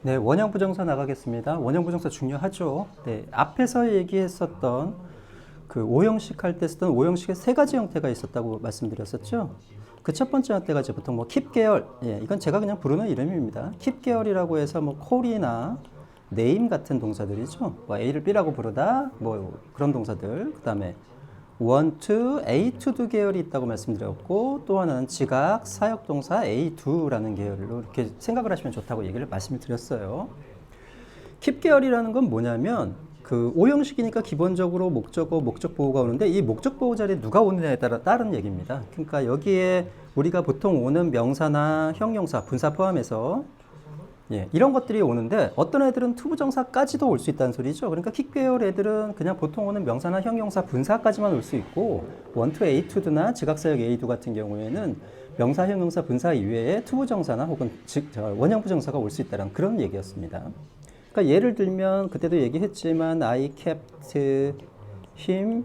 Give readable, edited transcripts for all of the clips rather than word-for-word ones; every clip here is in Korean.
네, 원형 부정사 나가겠습니다. 원형 부정사 중요하죠. 네, 앞에서 얘기했었던 그 오형식 할 때 쓰던 오형식의 세 가지 형태가 있었다고 말씀드렸었죠. 그 첫 번째 형태가 이제 보통 뭐 keep 계열, 예, 이건 제가 그냥 부르는 이름입니다. keep 계열이라고 해서 뭐 call이나 name 같은 동사들이죠. 뭐 A를 B라고 부르다, 뭐 그런 동사들. 그 다음에 want to, A to do 계열이 있다고 말씀드렸고, 또 하나는 지각, 사역동사 A to라는 계열로 이렇게 생각을 하시면 좋다고 얘기를 말씀을 드렸어요. keep 계열이라는 건 뭐냐면 그 오형식이니까 기본적으로 목적어, 목적 보호가 오는데 이 목적 보호 자리에 누가 오느냐에 따라 다른 얘기입니다. 그러니까 여기에 우리가 보통 오는 명사나 형용사, 분사 포함해서 예, 이런 것들이 오는데 어떤 애들은 투부정사까지도 올 수 있다는 소리죠. 그러니까 keep 계열 애들은 그냥 보통 오는 명사나 형용사, 분사까지만 올 수 있고 want to, A to나 지각사역 A do 같은 경우에는 명사, 형용사, 분사 이외에 투부정사나 혹은 원형 부정사가 올 수 있다는 그런 얘기였습니다. 그러니까 예를 들면 그때도 얘기했지만 I kept him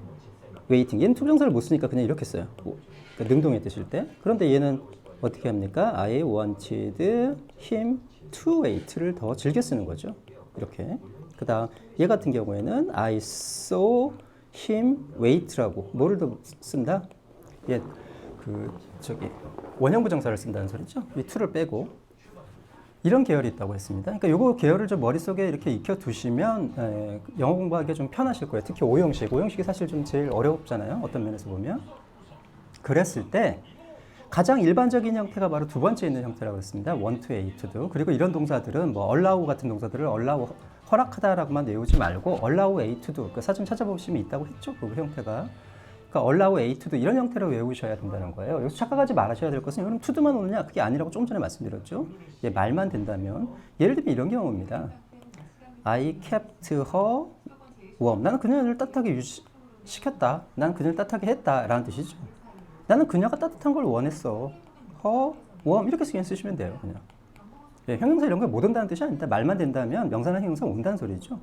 waiting. 얘는 투부정사를 못 쓰니까 그냥 이렇게 써요. 그러니까 능동에 뜨실 때. 그런데 얘는 어떻게 합니까? I wanted him to wait를 더 즐겨 쓰는 거죠. 이렇게. 그 다음 얘 같은 경우에는 I saw him wait라고 뭐를 더 쓴다? 얘 원형 부정사를 쓴다는 소리죠. 이 to를 빼고. 이런 계열이 있다고 했습니다. 그러니까 요거 계열을 좀 머릿속에 이렇게 익혀두시면 영어 공부하기 좀 편하실 거예요. 특히 오형식. 오형식이 사실 좀 제일 어렵잖아요. 어떤 면에서 보면. 그랬을 때 가장 일반적인 형태가 바로 두 번째 있는 형태라고 했습니다. want to, A to do. 그리고 이런 동사들은 뭐 allow 같은 동사들을 allow 허락하다라고만 외우지 말고 allow A to do. 그 사진 찾아보시면 있다고 했죠. 그 형태가. 그러니까 allow A to do 이런 형태로 외우셔야 된다는 거예요. 여기서 착각하지 말아셔야 될 것은 이건 to도만 오느냐? 그게 아니라고 조금 전에 말씀드렸죠. 예, 말만 된다면 예를 들면 이런 경우입니다. I kept her warm. 나는 그녀를 따뜻하게 시켰다. 나는 그녀를 따뜻하게 했다. 라는 뜻이죠. 나는 그녀가 따뜻한 걸 원했어. her warm 이렇게 쓰시면 돼요. 그냥. 예, 형용사 이런 거 못 온다는 뜻이 아닙니다. 말만 된다면 명사나 형용사 온다는 소리죠.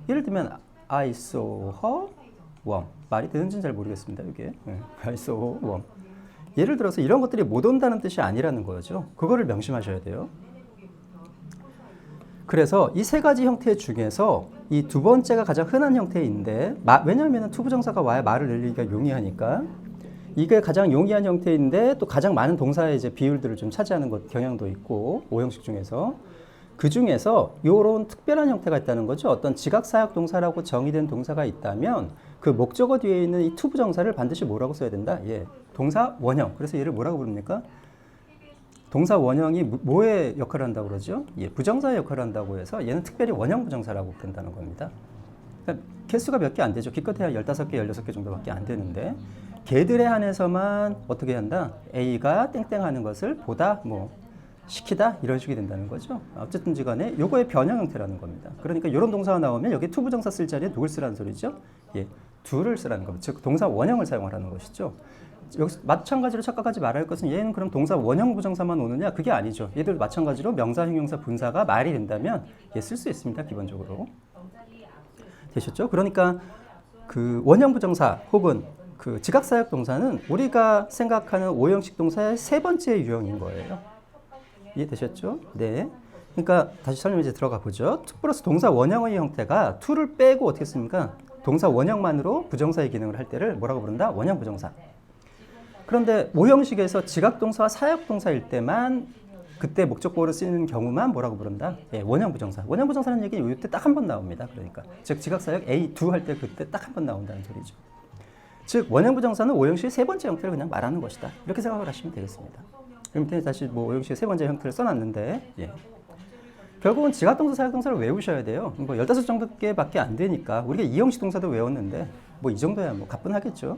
예를 들면 I saw her warm. 말이 되는지는 잘 모르겠습니다. 이게 I saw warm. 예를 들어서 이런 것들이 못 온다는 뜻이 아니라는 거죠. 그거를 명심하셔야 돼요. 그래서 이 세 가지 형태 중에서 이 두 번째가 가장 흔한 형태인데 왜냐하면 투부정사가 와야 말을 늘리기가 용이하니까 이게 가장 용이한 형태인데 또 가장 많은 동사의 이제 비율들을 좀 차지하는 것 경향도 있고 오형식 중에서 그 중에서 이런 특별한 형태가 있다는 거죠. 어떤 지각사역 동사라고 정의된 동사가 있다면 그 목적어 뒤에 있는 이 투부정사를 반드시 뭐라고 써야 된다? 예, 동사 원형. 그래서 얘를 뭐라고 부릅니까? 동사 원형이 뭐의 역할을 한다고 그러죠? 예, 부정사의 역할을 한다고 해서 얘는 특별히 원형 부정사라고 된다는 겁니다. 그러니까 개수가 몇 개 안 되죠. 기껏해야 15개, 16개 정도밖에 안 되는데 걔들에 한해서만 어떻게 한다? A가 땡땡 하는 것을 보다, 뭐 시키다 이런 식이 된다는 거죠. 어쨌든지 간에 요거의 변형 형태라는 겁니다. 그러니까 이런 동사가 나오면 여기 투부정사 쓸 자리에 누굴 쓰라는 소리죠? 예, do를 쓰라는 겁니다. 즉 동사 원형을 사용하라는 것이죠. 여기서 마찬가지로 착각하지 말아야 할 것은 얘는 그럼 동사 원형 부정사만 오느냐? 그게 아니죠. 얘들 마찬가지로 명사, 형용사, 분사가 말이 된다면 얘 쓸 수 있습니다. 기본적으로. 되셨죠? 그러니까 그 원형 부정사 혹은 그 지각사역 동사는 우리가 생각하는 오형식 동사의 세 번째 유형인 거예요. 이해되셨죠? 네. 그러니까 다시 설명 이제 들어가 보죠. to 플러스 동사 원형의 형태가 to를 빼고 어떻게 씁니까? 동사 원형만으로 부정사의 기능을 할 때를 뭐라고 부른다? 원형 부정사. 그런데 오형식에서 지각동사와 사역동사일 때만 그때 목적보호를 쓰는 경우만 뭐라고 부른다? 예, 원형 부정사. 원형 부정사라는 얘기는 이때 딱 한 번 나옵니다. 그러니까 즉 지각사역 A do 할 때 그때 딱 한 번 나온다는 소리죠. 즉 원형 부정사는 오형식의 세 번째 형태를 그냥 말하는 것이다. 이렇게 생각을 하시면 되겠습니다. 그럼 다시 뭐 오형식의 세 번째 형태를 써놨는데 예. 결국은 지각동사, 사역동사를 외우셔야 돼요. 뭐 15 정도밖에 안 되니까 우리가 이형식 동사도 외웠는데 뭐 이 정도야 뭐 가뿐하겠죠.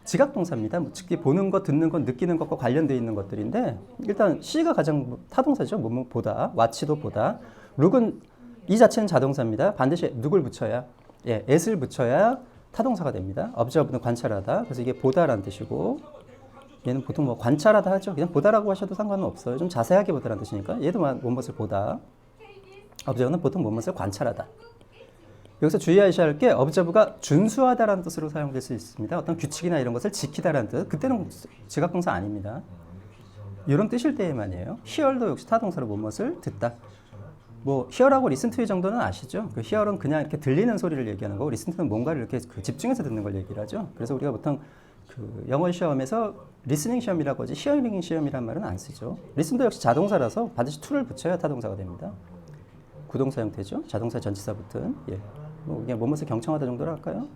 지각동사입니다. 뭐 즉기 보는 것, 듣는 것, 느끼는 것과 관련되어 있는 것들인데 일단 C가 가장 타동사죠. 뭐 보다, watch도 보다. look은 이 자체는 자동사입니다. 반드시 누굴 붙여야? 예, at을 붙여야 타동사가 됩니다. observe는 관찰하다. 그래서 이게 보다라는 뜻이고 얘는 보통 뭐 관찰하다 하죠. 그냥 보다라고 하셔도 상관은 없어요. 좀 자세하게 보다라는 뜻이니까 얘도 무엇을 보다. observe는 보통 무엇을 관찰하다. 여기서 주의하셔야 할 게 observe가 준수하다라는 뜻으로 사용될 수 있습니다. 어떤 규칙이나 이런 것을 지키다라는 뜻. 그때는 지각동사 아닙니다. 이런 뜻일 때에만이에요. hear도 역시 타동사로 무엇을 듣다. 뭐 hear하고 listen to 정도는 아시죠? 그 hear은 그냥 이렇게 들리는 소리를 얘기하는 거고 listen to는 뭔가를 이렇게 그 집중해서 듣는 걸 얘기를 하죠. 그래서 우리가 보통 그 영어 시험에서 리스닝 시험이라고 하지 히어링 시험이란 말은 안 쓰죠. 리슨도 역시 자동사라서 반드시 to를 붙여야 타동사가 됩니다. 구동사 형태죠. 자동사 전치사 붙은. 예. 뭐 그냥 뭐뭇을 경청하다 정도로 할까요?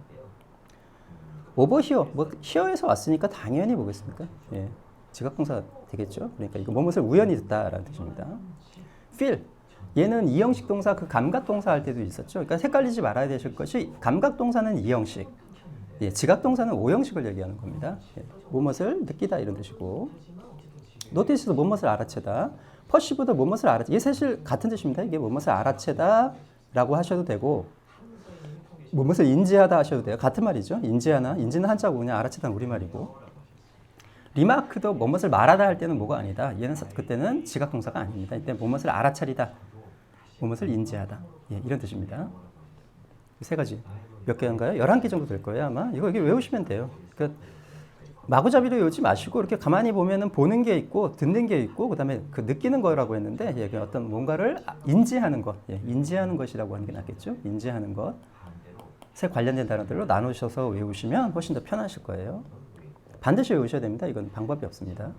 오버히어, 뭐 히어에서 왔으니까 당연히 뭐겠습니까? 예. 지각동사 되겠죠. 그러니까 이거 뭐뭇을 우연히 듣다라는 뜻입니다. feel. 얘는 이형식 동사 그 감각 동사 할 때도 있었죠. 그러니까 헷갈리지 말아야 되실 것이 감각 동사는 이형식, 예, 지각 동사는 오형식을 얘기하는 겁니다. 예, 뭐뭇을 느끼다 이런 뜻이고, 노티스도 뭐뭇을 알아채다, 퍼시브도 뭐뭇을 알아채다. 이게 사실 같은 뜻입니다. 이게 뭐뭇을 알아채다라고 하셔도 되고, 뭐뭇을 인지하다 하셔도 돼요. 같은 말이죠. 인지하나, 인지는 한자고 그냥 알아채다는 우리말이고. 리마크도 뭐뭇을 말하다 할 때는 뭐가 아니다. 얘는 그때는 지각 동사가 아닙니다. 이때 뭐뭇을 알아차리다, 뭐뭇을 인지하다. 예, 이런 뜻입니다. 세 가지. 몇 개인가요? 11개 정도 될 거예요, 아마. 이거 외우시면 돼요. 그러니까 마구잡이로 외우지 마시고 이렇게 가만히 보면은 보는 게 있고 듣는 게 있고 그다음에 그 느끼는 거라고 했는데 예, 어떤 뭔가를 인지하는 것. 예, 인지하는 것이라고 하는 게 낫겠죠? 인지하는 것. 세 관련된 단어들로 나누셔서 외우시면 훨씬 더 편하실 거예요. 반드시 외우셔야 됩니다. 이건 방법이 없습니다.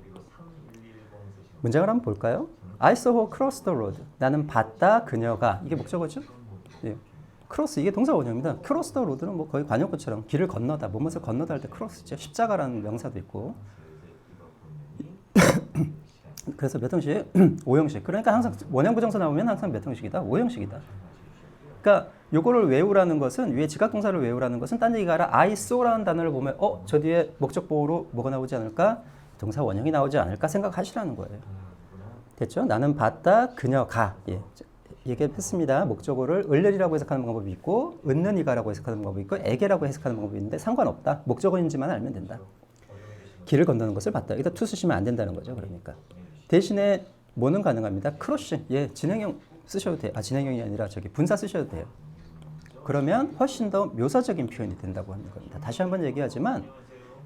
문장을 한번 볼까요? I saw her cross the road. 나는 봤다 그녀가. 이게 목적어죠? 예. 크로스 이게 동사 원형입니다. 크로스 더 로드는 뭐 거의 관용구처럼 길을 건너다, 무엇을 건너다 할 때 크로스죠. 십자가라는 명사도 있고. 그래서 몇 형식? 5형식. 그러니까 항상 원형 부정사 나오면 항상 몇 형식이다? 5형식이다. 그러니까 요거를 외우라는 것은 위에 지각동사를 외우라는 것은 딴 얘기가 아니라 I saw라는 단어를 보면 저 뒤에 목적 보호로 뭐가 나오지 않을까? 동사 원형이 나오지 않을까 생각하시라는 거예요. 됐죠? 나는 봤다 그녀가. 예. 얘기했습니다. 목적어를 을려리라고 해석하는 방법이 있고 은는이가라고 해석하는 방법이 있고 에게라고 해석하는 방법이 있는데 상관없다. 목적어인지만 알면 된다. 길을 건너는 것을 봤다. 여기다 투 쓰시면 안 된다는 거죠. 그러니까 대신에 뭐는 가능합니다. 크로시. 예, 진행형 쓰셔도 돼요. 진행형이 아니라 분사 쓰셔도 돼요. 그러면 훨씬 더 묘사적인 표현이 된다고 하는 겁니다. 다시 한번 얘기하지만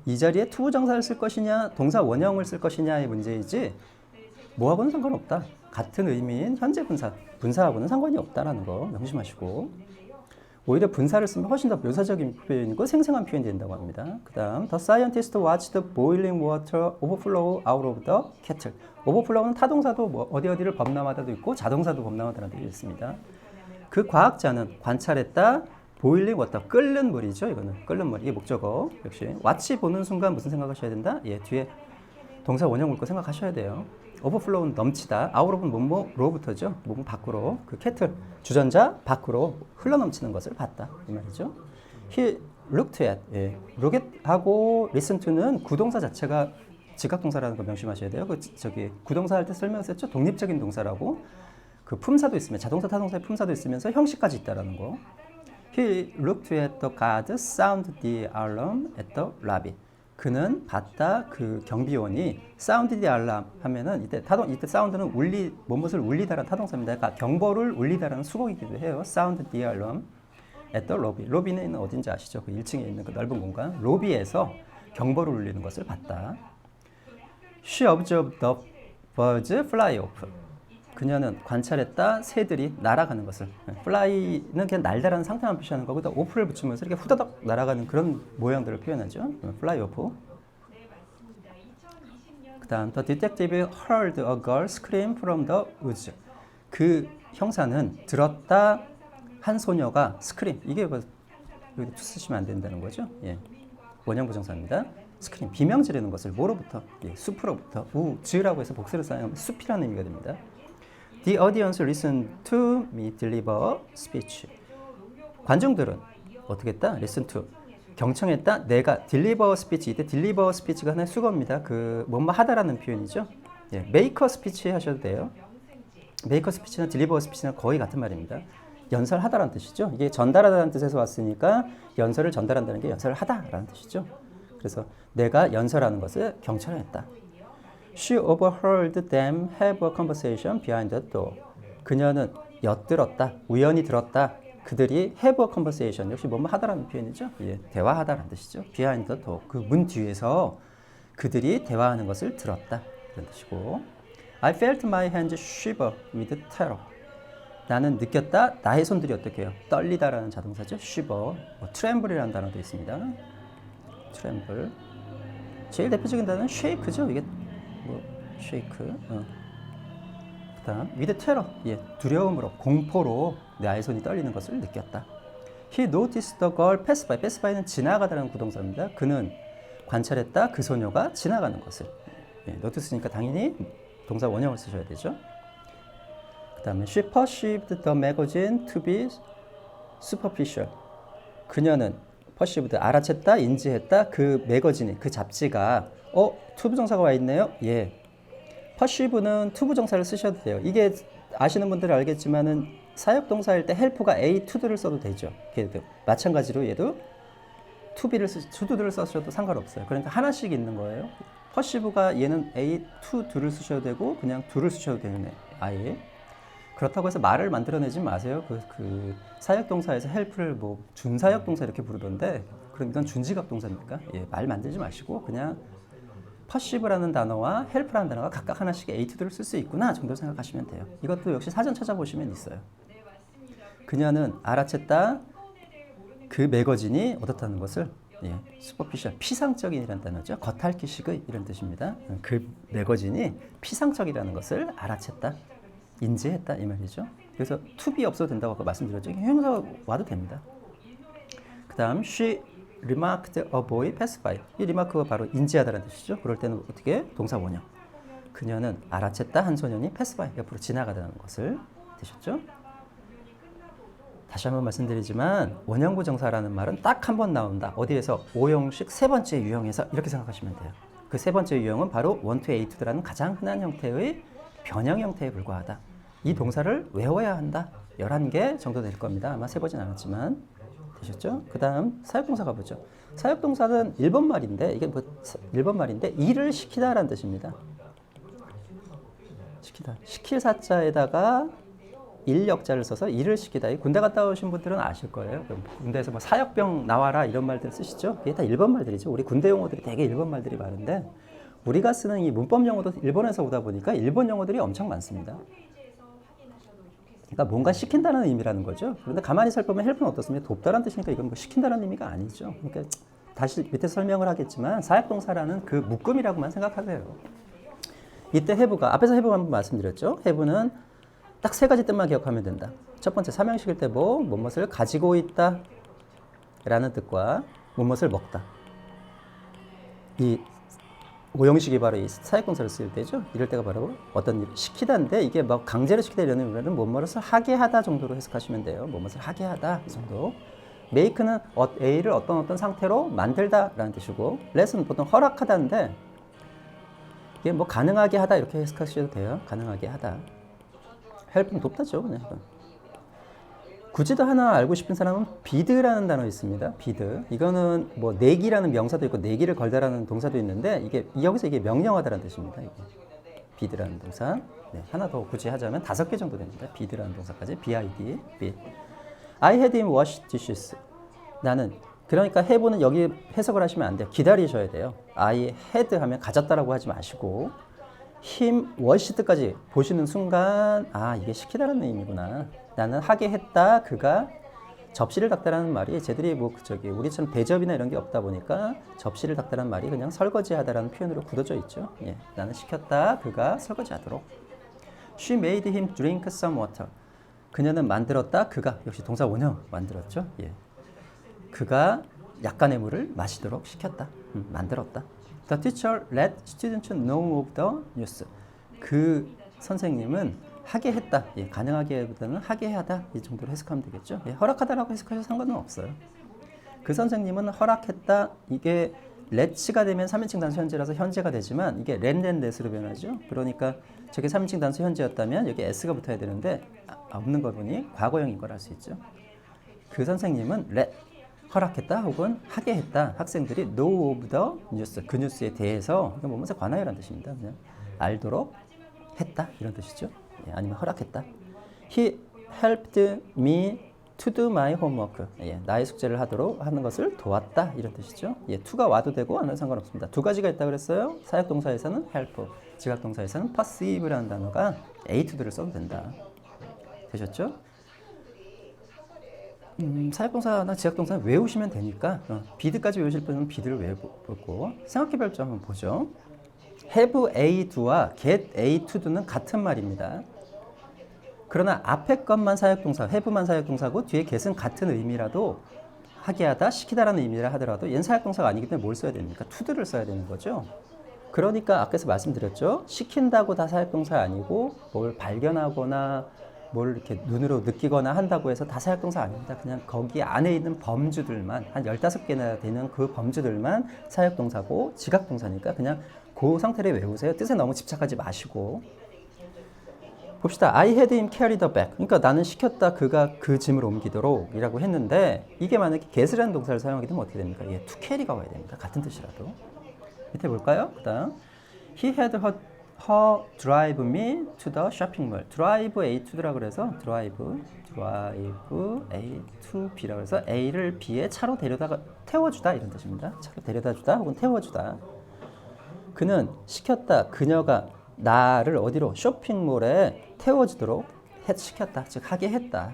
이 자리에 투부정사를 쓸 것이냐 동사 원형을 쓸 것이냐의 문제이지 뭐하고는 상관없다. 같은 의미인 현재 분사하고는 상관이 없다라는 거 명심하시고 오히려 분사를 쓰면 훨씬 더 묘사적인 표현이고 생생한 표현이 된다고 합니다. 그 다음 The scientist watched the boiling water overflow out of the kettle. overflow는 타동사도 뭐 어디를 범람하다도 있고 자동사도 범람하다는 뜻이 있습니다. 그 과학자는 관찰했다 boiling water, 끓는 물이죠. 이거는 끓는 물. 이게 목적어. 역시 watch 보는 순간 무슨 생각하셔야 된다? 예, 뒤에 동사 원형 올 거 생각하셔야 돼요. overflow는 넘치다. out of는 뭐뭐로부터죠. 뭐 밖으로. 그 kettle 주전자 밖으로 흘러 넘치는 것을 봤다. 이 말이죠. He looked at. 예. look at하고 listen to는 구동사 자체가 지각동사라는 거 명심하셔야 돼요. 구동사 할 때 설명했었죠. 독립적인 동사라고. 그 품사도 있으면 자동사 타동사의 품사도 있으면서 형식까지 있다라는 거. He looked at the guard sound the alarm at the lobby. 그는 봤다 그 경비원이 사운드 디 알람 하면은 이때 사운드는 무엇을 울리다라는 타동사입니다. 그러니까 경보를 울리다라는 수곡이기도 해요. 사운드 디 알람 at the lobby. 로비는 어딘지 아시죠? 그 1층에 있는 그 넓은 공간. 로비에서 경보를 울리는 것을 봤다. She observed the birds fly off. 그녀는 관찰했다 새들이 날아가는 것을. fly는 그냥 날다라는 상태만 표시하는 거고 off를 붙이면서 이렇게 후다닥 날아가는 그런 모양들을 표현하죠. fly off. 그 다음 the detective heard a girl scream from the woods. 그 형사는 들었다 한 소녀가 scream. 이게 여기 쓰시면 안 된다는 거죠. 예. 원형 부정사입니다. 스크림 비명 지르는 것을 뭐로부터? 예, 숲으로부터. 우즈라고 해서 복수를 사용하면 숲이라는 의미가 됩니다. The audience listened to me deliver speech. 관중들은 어떻게 했다? listen to. 경청했다. 내가 deliver speech. 이때 deliver speech가 하나의 수거입니다. 뭐뭐 하다라는 표현이죠. 예, make a speech 하셔도 돼요. make a speech나 deliver speech는 거의 같은 말입니다. 연설하다라는 뜻이죠. 이게 전달하다라는 뜻에서 왔으니까 연설을 전달한다는 게 연설을 하다라는 뜻이죠. 그래서 내가 연설하는 것을 경청했다. She overheard them have a conversation behind the door. 그녀는 엿들었다, 우연히 들었다. 그들이 have a conversation, 역시 뭐뭐 하다라는 표현이죠. 예, 대화하다라는 뜻이죠. behind the door, 그 문 뒤에서 그들이 대화하는 것을 들었다. 그런 뜻이고 I felt my hands shiver with terror. 나는 느꼈다. 나의 손들이 어떻게 해요? 떨리다라는 자동사죠. shiver. 뭐, tremble이라는 단어도 있습니다. tremble. 제일 대표적인 단어는 shake죠. 이게 뭐 shake. 그다음 with terror. 예, 두려움으로, 공포로 나의 손이 떨리는 것을 느꼈다. He noticed the girl pass by. pass by는 지나가다라는 구동사입니다. 그는 관찰했다. 그 소녀가 지나가는 것을. 예, notice니까 당연히 동사 원형을 쓰셔야 되죠. 그 다음에 she perceived the magazine to be superficial. 그녀는 perceived, 알아챘다, 인지했다. 그 매거진이, 그 잡지가 투부정사가 와 있네요. 예. perceive는 투부정사를 쓰셔도 돼요. 이게 아시는 분들은 알겠지만은 사역동사일 때 help가 a, to를 써도 되죠. 얘도 마찬가지로 얘도 to를 써셔도 상관없어요. 그러니까 하나씩 있는 거예요. perceive가 얘는 a, to를 쓰셔도 되고 그냥 do를 쓰셔도 되는 아예. 그렇다고 해서 말을 만들어내지 마세요. 그 사역동사에서 help를 뭐 준사역동사 이렇게 부르던데 그럼 이건 준지각동사입니까? 예, 말 만들지 마시고 그냥 perceive라는 단어와 help라는 단어가 각각 하나씩 a, to를 쓸 수 있구나 정도 생각하시면 돼요. 이것도 역시 사전 찾아보시면 있어요. 그녀는 알아챘다. 그 매거진이 어떻다는 것을 superficial, 피상적인이라는 단어죠. 겉핥기식의 이런 뜻입니다. 그 매거진이 피상적이라는 것을 알아챘다. 인지했다 이 말이죠. 그래서 to be 없어도 된다고 아까 말씀드렸죠. 형용사 와도 됩니다. 그 다음 she remarked a boy pass by. 이 remark가 바로 인지하다라는 뜻이죠. 그럴 때는 어떻게? 동사 원형. 그녀는 알아챘다. 한 소년이 pass by, 옆으로 지나가다는 것을 되셨죠. 다시 한번 말씀드리지만 원형 부정사라는 말은 딱 한 번 나온다. 어디에서? 5형식 세 번째 유형에서 이렇게 생각하시면 돼요. 그 세 번째 유형은 바로 one to a to라는 가장 흔한 형태의 변형 형태에 불과하다. 이 동사를 외워야 한다. 11개 정도 될 겁니다. 아마 세보진 않았지만 되셨죠? 그 다음 사역동사 가보죠. 사역동사는 일본 말인데 이게 뭐 일본 말인데 일을 시키다라는 뜻입니다. 시키다. 시킬 사자에다가 인력자를 써서 일을 시키다. 군대 갔다 오신 분들은 아실 거예요. 군대에서 뭐 사역병 나와라 이런 말들 쓰시죠? 이게 다 일본 말들이죠. 우리 군대 용어들이 되게 일본 말들이 많은데 우리가 쓰는 이 문법 용어도 일본에서 오다 보니까 일본 용어들이 엄청 많습니다. 그러니까 뭔가 시킨다는 의미라는 거죠. 그런데 가만히 살펴보면 헬프는 어떻습니까? 돕다라는 뜻이니까 이건 뭐 시킨다는 의미가 아니죠. 그러니까 다시 밑에 설명을 하겠지만 사역동사라는 그 묶음이라고만 생각하세요. 이때 have가 앞에서 have 한번 말씀드렸죠. have는 딱 세 가지 뜻만 기억하면 된다. 첫 번째 삼형식일 때 무엇을 가지고 있다 라는 뜻과 무엇을 먹다. 이 5형식이 바로 이 사역동사를 쓸 때죠. 이럴 때가 바로 어떤 일을 시키다인데 이게 막 강제로 시키다 이런 의미는 무엇을 하게 하다 정도로 해석하시면 돼요. 무엇을 하게 하다 이 정도. make는 A를 어떤 상태로 만들다 라는 뜻이고 let은 보통 허락하다인데 이게 뭐 가능하게 하다 이렇게 해석하셔도 돼요. 가능하게 하다. help는 돕다죠. 그냥. 굳이 더 하나 알고 싶은 사람은 bid라는 단어 있습니다. bid. 이거는 뭐 내기라는 명사도 있고 내기를 걸다라는 동사도 있는데 이게 여기서 이게 명령하다라는 뜻입니다. 이게 bid라는 동사. 네, 하나 더 굳이 하자면 5개 정도 됩니다. bid라는 동사까지. bid. bid. I had him wash dishes. 나는 그러니까 have는 여기 해석을 하시면 안 돼요. 기다리셔야 돼요. I had 하면 가졌다라고 하지 마시고 him washed까지 보시는 순간 이게 시키다라는 의미구나. 나는 하게 했다. 그가 접시를 닦다라는 말이 쟤들이 우리처럼 대접이나 이런 게 없다 보니까 접시를 닦다라는 말이 그냥 설거지하다라는 표현으로 굳어져 있죠. 예, 나는 시켰다. 그가 설거지하도록. She made him drink some water. 그녀는 만들었다. 그가 역시 동사 원형 만들었죠. 예, 그가 약간의 물을 마시도록 시켰다. 만들었다. The teacher let students know of the news. 그 선생님은 하게 했다. 예, 가능하게보다는 하게 하다. 이 정도로 해석하면 되겠죠. 예, 허락하다라고 해석하셔도 상관은 없어요. 그 선생님은 허락했다. 이게 let가 되면 3인칭 단수 현재라서 현재가 되지만 이게 let으로 변하죠. 그러니까 저게 3인칭 단수 현재였다면 여기 s가 붙어야 되는데 없는 거 보니 과거형인 걸 알 수 있죠. 그 선생님은 let 허락했다 혹은 하게 했다. 학생들이 know of the news. 그 뉴스에 대해서 이건 뭐뭐에 관하여라는 뜻입니다. 그냥 알도록 했다 이런 뜻이죠. 예, 아니면 허락했다. He helped me to do my homework. 예, 나의 숙제를 하는 것을 도왔다 이런 뜻이죠. 예, to가 와도 되고 안 와도 상관없습니다. 두 가지가 있다고 그랬어요. 사역동사에서는 help, 지각동사에서는 perceive라는 단어가 a to를 써도 된다. 되셨죠? 사역동사나 지각동사 외우시면 되니까 be드까지 외우실 분은 be드를 외우고 생각해볼 점 한번 보죠. have a to와 get a to do는 같은 말입니다. 그러나 앞에 것만 사역동사, have만 사역동사고 뒤에 get은 같은 의미라도 하게 하다, 시키다라는 의미라 하더라도 얘는 사역동사가 아니기 때문에 뭘 써야 됩니까? to를 써야 되는 거죠. 그러니까 아까서 말씀드렸죠. 시킨다고 다 사역동사 아니고 뭘 발견하거나 뭘 이렇게 눈으로 느끼거나 한다고 해서 다 사역동사 아닙니다. 그냥 거기 안에 있는 범주들만 한 15개나 되는 그 범주들만 사역동사고 지각동사니까 그냥 그 상태를 외우세요. 뜻에 너무 집착하지 마시고. 봅시다. I had him carry the bag. 그러니까 나는 시켰다 그가 그 짐을 옮기도록 이라고 했는데 이게 만약에 get이라는 동사를 사용하게 되면 어떻게 됩니까? 예, to carry가 와야 됩니다. 같은 뜻이라도. 밑에 볼까요? 그 다음 He had her drive me to the shopping mall. drive A to B라 그래서 drive A to B라 그래서 A를 B에 차로 태워주다 이런 뜻입니다. 차로 데려다주다 혹은 태워주다. 그는 시켰다. 그녀가 나를 어디로? 쇼핑몰에 태워주도록 시켰다. 즉 하게 했다.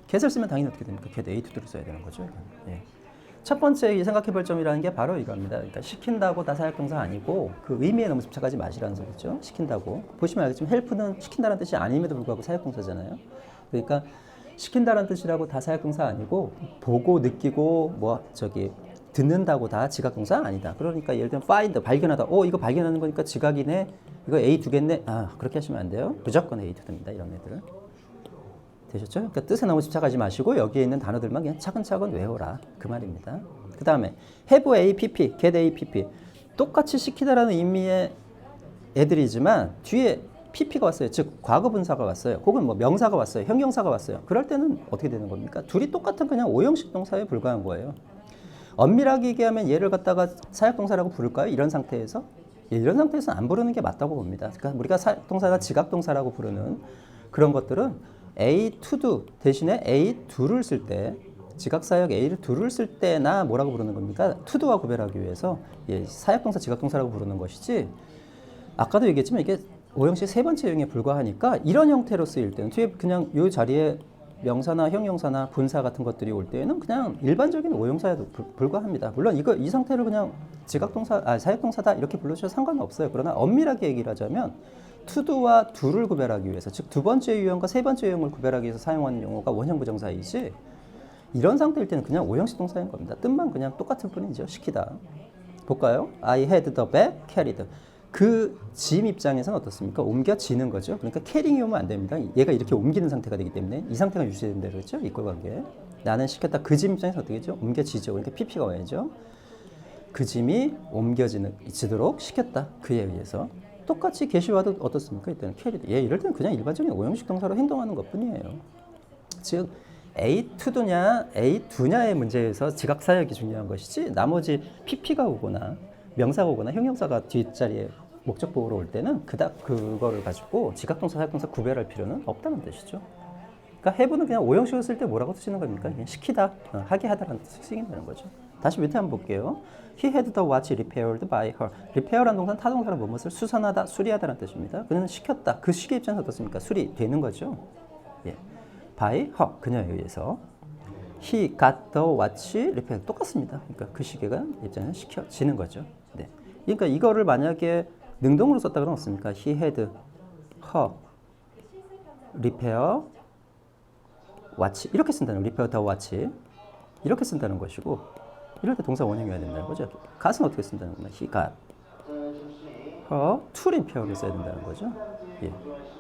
get을 쓰면 당연히 어떻게 됩니까? get A to B를 써야 되는 거죠. 예. 첫 번째 생각해 볼 점이라는 게 바로 이겁니다. 그러니까 시킨다고 다 사역동사 아니고 그 의미에 너무 집착하지 마시라는 소리죠. 시킨다고. 보시면 알겠지만 help는 시킨다는 뜻이 아님에도 불구하고 사역동사잖아요. 그러니까 시킨다는 뜻이라고 다 사역동사 아니고 보고 느끼고 듣는다고 다 지각동사 아니다. 그러니까 예를 들면 find 발견하다. 이거 발견하는 거니까 지각이네. 이거 A 두겠네. 그렇게 하시면 안 돼요. 무조건 A 두입니다. 이런 애들. 되셨죠? 그러니까 뜻에 너무 집착하지 마시고 여기에 있는 단어들만 그냥 차근차근 외워라. 그 말입니다. 그 다음에 have a pp, get a pp. 똑같이 시키다라는 의미의 애들이지만 뒤에 pp가 왔어요. 즉 과거분사가 왔어요. 혹은 뭐 명사가 왔어요. 형용사가 왔어요. 그럴 때는 어떻게 되는 겁니까? 둘이 똑같은 그냥 오형식 동사에 불과한 거예요. 엄밀하게 얘기하면 얘를 갖다가 사역동사라고 부를까요? 이런 상태에서? 이런 상태에서는 안 부르는 게 맞다고 봅니다. 그러니까 우리가 사역동사나 지각동사라고 부르는 그런 것들은 A to do 대신에 A do를 쓸 때 지각사역 A를 do를 쓸 때나 뭐라고 부르는 겁니까? to do와 구별하기 위해서 사역동사, 지각동사라고 부르는 것이지 아까도 얘기했지만 이게 오형식 세 번째 유형에 불과하니까 이런 형태로 쓰일 때는 뒤에 그냥 이 자리에 명사나 형용사나 분사 같은 것들이 올 때에는 그냥 일반적인 오형사에도 불과합니다. 물론 이 상태를 그냥 지각동사, 사역동사다 이렇게 불러주셔도 상관은 없어요. 그러나 엄밀하게 얘기를 하자면 to do와 do를 구별하기 위해서 즉 두 번째 유형과 세 번째 유형을 구별하기 위해서 사용하는 용어가 원형 부정사이지 이런 상태일 때는 그냥 오형식 동사인 겁니다. 뜻만 그냥 똑같을 뿐이죠. 시키다. 볼까요? I had the bag carried. 그 짐 입장에서는 어떻습니까? 옮겨지는 거죠. 그러니까 캐링이 오면 안 됩니다. 얘가 이렇게 옮기는 상태가 되기 때문에 이 상태가 유지된다 그랬죠. 이꼴 관계. 나는 시켰다. 그 짐 입장에서 어떻게 되죠? 옮겨지죠. 그러니까 pp가 와야죠. 그 짐이 옮겨지도록 시켰다. 그에 의해서. 똑같이 게시와도 어떻습니까? 이때는 캐리드. 이럴 때는 그냥 일반적인 오형식 동사로 행동하는 것 뿐이에요. 즉 A to do냐 A do냐의 문제에서 지각사역이 중요한 것이지 나머지 pp가 오거나 명사가 오거나 형용사가 뒷자리에 목적보호로 올 때는 그닥 그거를 가지고 지각동사, 사역동사 구별할 필요는 없다는 뜻이죠. 그러니까 have는 그냥 오형식을 쓸 때 뭐라고 쓰시는 겁니까? 그냥 시키다, 하게 하다라는 뜻이 쓰인다는 거죠. 다시 밑에 한번 볼게요. He had the watch repaired by her. repair라는 동사는 타동사로 무엇을 수선하다, 수리하다라는 뜻입니다. 그는 시켰다. 그 시계 입장에서 어떻습니까? 수리되는 거죠. by her, 그녀에 의해서. He got the watch repaired. 똑같습니다. 그러니까 그 시계가 입장에서 시켜지는 거죠. 네. 그러니까 이거를 만약에 능동으로 썼다 그러면 어떻습니까? He had her repair watch. 이렇게 쓴다는 거예요. repair the watch. 이렇게 쓴다는 것이고 이럴 때 동사 원형이어야 된다는 거죠. got은 어떻게 쓴다는 겁니까? He got her to repair를 써야 된다는 거죠.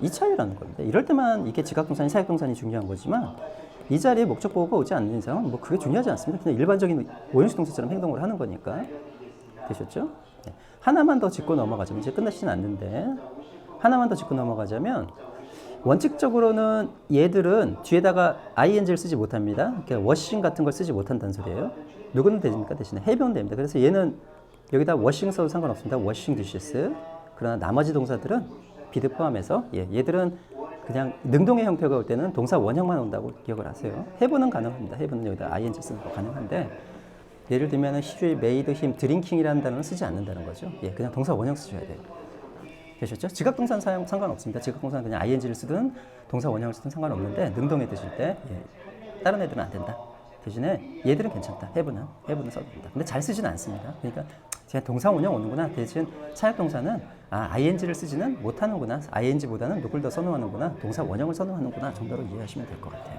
이 차이라는 겁니다. 이럴 때만 이게 지각동사니 사역동사니 중요한 거지만 이 자리에 목적보호가 오지 않는 이상은 뭐 그게 중요하지 않습니다. 그냥 일반적인 오형식 동사처럼 행동을 하는 거니까. 되셨죠? 하나만 더 짚고 넘어가자면 이제 끝나시진 않는데 하나만 더 짚고 넘어가자면 원칙적으로는 얘들은 뒤에다가 ing를 쓰지 못합니다. 그러니까 워싱 같은 걸 쓰지 못한다는 소리예요. 누구는 됩니까? 대신에 해변은 됩니다. 그래서 얘는 여기다 워싱 써도 상관없습니다. 워싱 디시스. 그러나 나머지 동사들은 비드 포함해서 얘들은 그냥 능동의 형태가 올 때는 동사 원형만 온다고 기억을 하세요. 해보는 가능합니다. 해보는 여기다 ing 쓰는 거 가능한데 예를 들면 he made him drinking이라는 단어는 쓰지 않는다는 거죠. 그냥 동사 원형 쓰셔야 돼요. 되셨죠? 지각동사는 사용 상관없습니다. 지각동사는 그냥 ing를 쓰든 동사 원형을 쓰든 상관없는데 능동에 드실 때 다른 애들은 안 된다. 대신에 얘들은 괜찮다. have는 써도 된다. 근데 잘 쓰지는 않습니다. 그러니까 그냥 동사 원형 오는구나. 대신 사역동사는 ing를 쓰지는 못하는구나. ing보다는 누굴 더 선호하는구나. 동사 원형을 선호하는구나 정도로 이해하시면 될 것 같아요.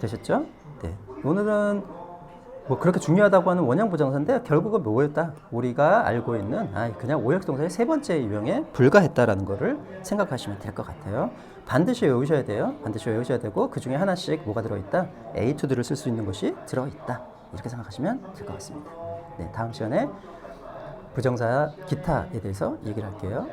되셨죠? 네. 오늘은 뭐 그렇게 중요하다고 하는 원형 부정사인데 결국은 뭐였다? 우리가 알고 있는 그냥 오역동사의 세 번째 유형에 불과했다라는 거를 생각하시면 될 것 같아요. 반드시 외우셔야 돼요. 반드시 외우셔야 되고 그 중에 하나씩 뭐가 들어있다? 에이투드를 쓸 수 있는 것이 들어있다. 이렇게 생각하시면 될 것 같습니다. 네, 다음 시간에 부정사 기타에 대해서 얘기를 할게요.